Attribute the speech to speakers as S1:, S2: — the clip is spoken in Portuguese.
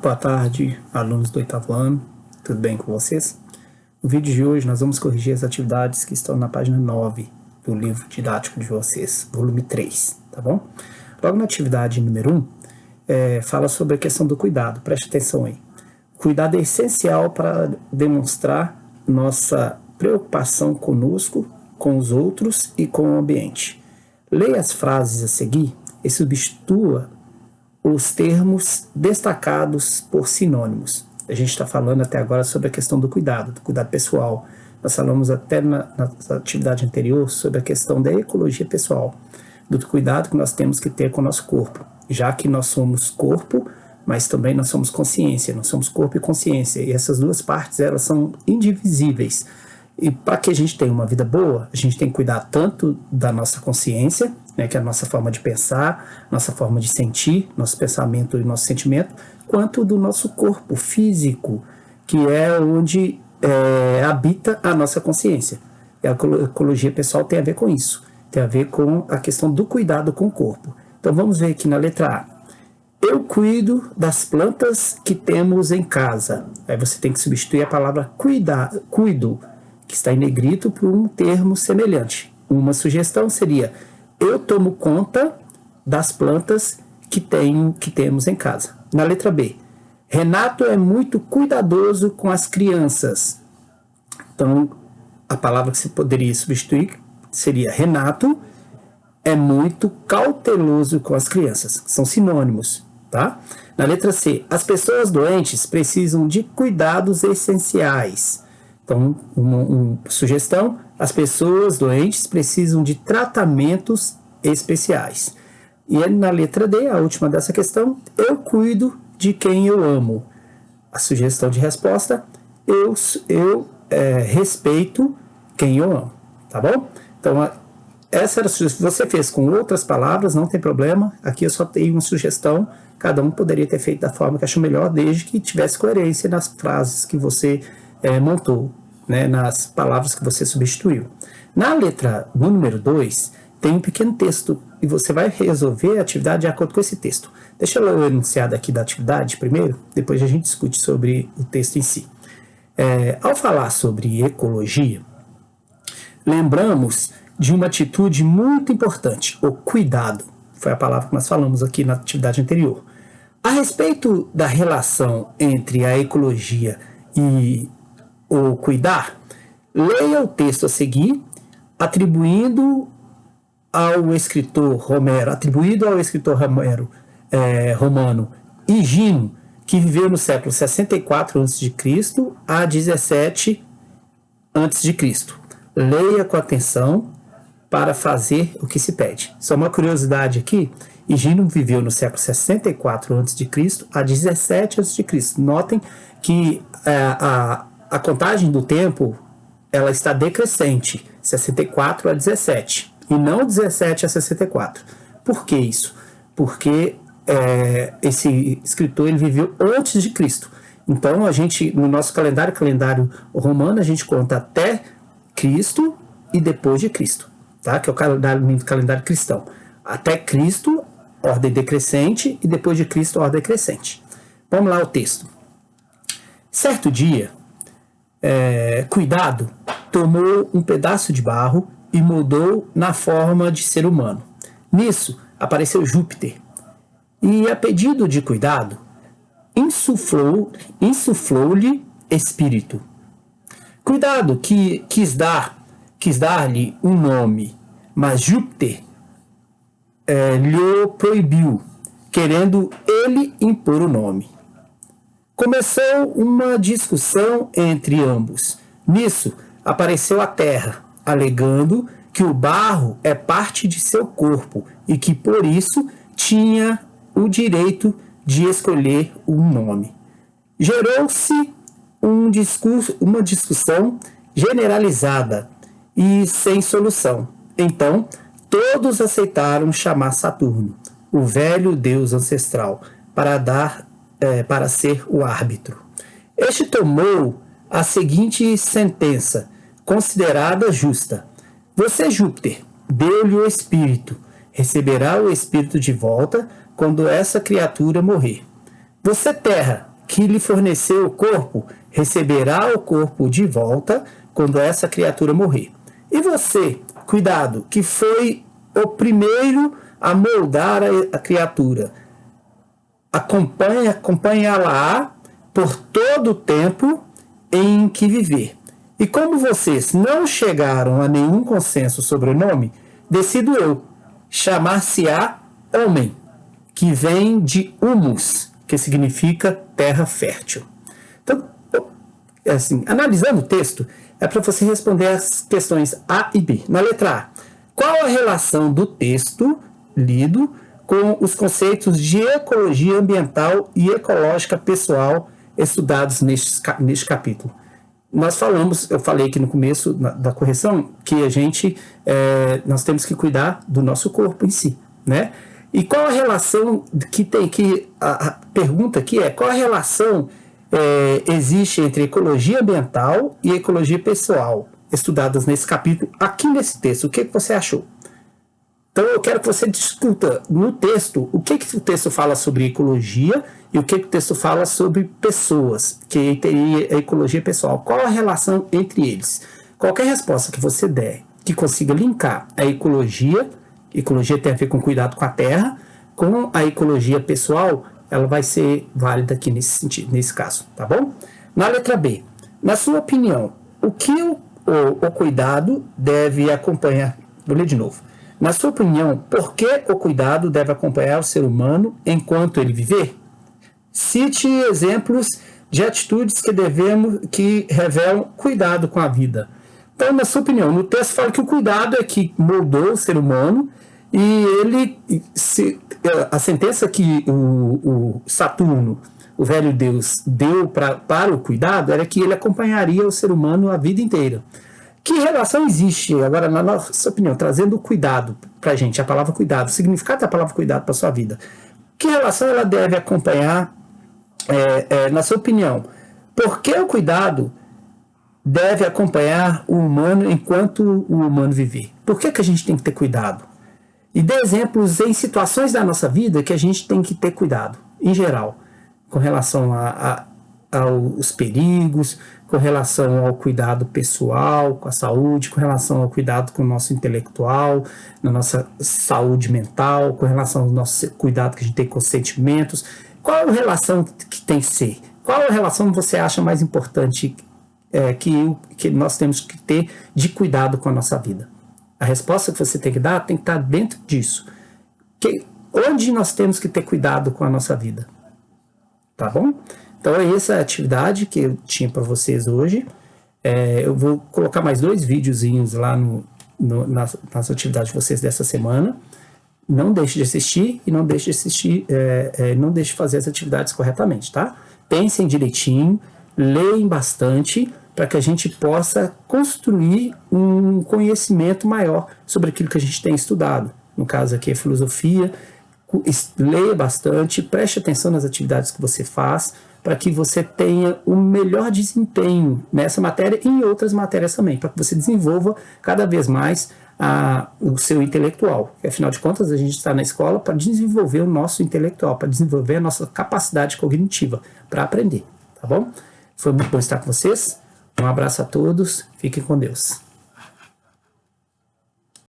S1: Boa tarde, alunos do 8º ano, tudo bem com vocês? No vídeo de hoje nós vamos corrigir as atividades que estão na página 9 do livro didático de vocês, volume 3, tá bom? Logo na atividade número 1, fala sobre a questão do cuidado, preste atenção aí. Cuidado é essencial para demonstrar nossa preocupação conosco, com os outros e com o ambiente. Leia as frases a seguir e substitua os termos destacados por sinônimos. A gente está falando até agora sobre a questão do cuidado pessoal. Nós falamos até na atividade anterior sobre a questão da ecologia pessoal, do cuidado que nós temos que ter com o nosso corpo, já que nós somos corpo, mas também nós somos consciência, nós somos corpo e consciência, e essas duas partes elas são indivisíveis. E para que a gente tenha uma vida boa, a gente tem que cuidar tanto da nossa consciência, né, que é a nossa forma de pensar, nossa forma de sentir, nosso pensamento e nosso sentimento, quanto do nosso corpo físico, que é onde habita a nossa consciência. E a ecologia pessoal tem a ver com isso, tem a ver com a questão do cuidado com o corpo. Então vamos ver aqui na letra A. Eu cuido das plantas que temos em casa. Aí você tem que substituir a palavra cuido, que está em negrito, por um termo semelhante. Uma sugestão seria: eu tomo conta das plantas que temos em casa. Na letra B, Renato é muito cuidadoso com as crianças. Então, a palavra que você poderia substituir seria: Renato é muito cauteloso com as crianças. São sinônimos, tá? Na letra C, as pessoas doentes precisam de cuidados essenciais. Então, uma sugestão: as pessoas doentes precisam de tratamentos especiais. E na letra D, a última dessa questão, eu cuido de quem eu amo. A sugestão de resposta: eu respeito quem eu amo, tá bom? Então, essa era a sugestão. Você fez com outras palavras, não tem problema. Aqui eu só tenho uma sugestão. Cada um poderia ter feito da forma que achou melhor, desde que tivesse coerência nas frases que você montou, né, nas palavras que você substituiu. Na letra no número 2, tem um pequeno texto e você vai resolver a atividade de acordo com esse texto. Deixa eu ler o enunciado aqui da atividade primeiro, depois a gente discute sobre o texto em si. Ao falar sobre ecologia, lembramos de uma atitude muito importante, o cuidado. Foi a palavra que nós falamos aqui na atividade anterior. A respeito da relação entre a ecologia e o cuidar, leia o texto a seguir, atribuído ao escritor romano Higino, que viveu no século 64 a.C. a 17 a.C. Leia com atenção para fazer o que se pede. Só uma curiosidade aqui: Higino viveu no século 64 a.C. a 17 a.C. Notem que a contagem do tempo ela está decrescente, 64 a 17, e não 17 a 64. Por que isso? Porque esse escritor ele viveu antes de Cristo. Então, a gente, no nosso calendário romano, a gente conta até Cristo e depois de Cristo, tá? Que é o calendário cristão. Até Cristo, ordem decrescente, e depois de Cristo, ordem crescente. Vamos lá ao texto. Certo dia, Cuidado tomou um pedaço de barro e moldou na forma de ser humano. Nisso apareceu Júpiter e, a pedido de Cuidado, insuflou-lhe espírito. Cuidado quis dar-lhe um nome, mas Júpiter lhe proibiu, querendo ele impor o nome. Começou uma discussão entre ambos. Nisso, apareceu a Terra, alegando que o barro é parte de seu corpo e que, por isso, tinha o direito de escolher um nome. Gerou-se uma discussão generalizada e sem solução. Então, todos aceitaram chamar Saturno, o velho deus ancestral, para ser o árbitro. Este tomou a seguinte sentença, considerada justa: você, Júpiter, deu-lhe o espírito, receberá o espírito de volta quando essa criatura morrer. Você, terra, que lhe forneceu o corpo, receberá o corpo de volta quando essa criatura morrer. E você, cuidado, que foi o primeiro a moldar a criatura, acompanhá-la por todo o tempo em que viver. E como vocês não chegaram a nenhum consenso sobre o nome, decido eu, chamar-se-á homem, que vem de humus, que significa terra fértil. Então, assim, analisando o texto, é para você responder as questões A e B. Na letra A, qual a relação do texto lido com os conceitos de ecologia ambiental e ecológica pessoal estudados neste capítulo? Eu falei aqui no começo da correção, que nós temos que cuidar do nosso corpo em si, né? E qual a relação a pergunta aqui é, qual a relação existe entre ecologia ambiental e ecologia pessoal, estudadas nesse capítulo, aqui nesse texto? O que você achou? Então eu quero que você discuta no texto o que o texto fala sobre ecologia e o que o texto fala sobre pessoas, que teria a ecologia pessoal. Qual a relação entre eles? Qualquer resposta que você der que consiga linkar a ecologia tem a ver com cuidado com a terra, com a ecologia pessoal, ela vai ser válida aqui nesse sentido, nesse caso, tá bom? Na letra B, na sua opinião, o que o cuidado deve acompanhar? Vou ler de novo. Na sua opinião, por que o cuidado deve acompanhar o ser humano enquanto ele viver? Cite exemplos de atitudes que revelam cuidado com a vida. Então, na sua opinião, no texto fala que o cuidado é que moldou o ser humano e a sentença que o Saturno, o velho Deus, deu para o cuidado era que ele acompanharia o ser humano a vida inteira. Que relação existe, agora, na nossa opinião, trazendo o cuidado para a gente, a palavra cuidado, o significado da palavra cuidado para a sua vida? Que relação ela deve acompanhar, na sua opinião? Por que o cuidado deve acompanhar o humano enquanto o humano viver? Por que a gente tem que ter cuidado? E dê exemplos em situações da nossa vida que a gente tem que ter cuidado, em geral, com relação aos perigos, com relação ao cuidado pessoal, com a saúde, com relação ao cuidado com o nosso intelectual, na nossa saúde mental, com relação ao nosso cuidado que a gente tem com os sentimentos. Qual a relação que tem que ser? Qual a relação você acha mais importante que nós temos que ter de cuidado com a nossa vida? A resposta que você tem que dar tem que estar dentro disso. Onde nós temos que ter cuidado com a nossa vida? Tá bom? Então, essa é a atividade que eu tinha para vocês hoje. Eu vou colocar mais 2 videozinhos lá nas atividades de vocês dessa semana. Não deixe de assistir e não deixe de fazer as atividades corretamente, tá? Pensem direitinho, leem bastante, para que a gente possa construir um conhecimento maior sobre aquilo que a gente tem estudado. No caso aqui é filosofia. Leia bastante, preste atenção nas atividades que você faz, para que você tenha o melhor desempenho nessa matéria e em outras matérias também, para que você desenvolva cada vez mais o seu intelectual. Afinal de contas, a gente está na escola para desenvolver o nosso intelectual, para desenvolver a nossa capacidade cognitiva, para aprender, tá bom? Foi muito bom estar com vocês. Um abraço a todos, fiquem com Deus.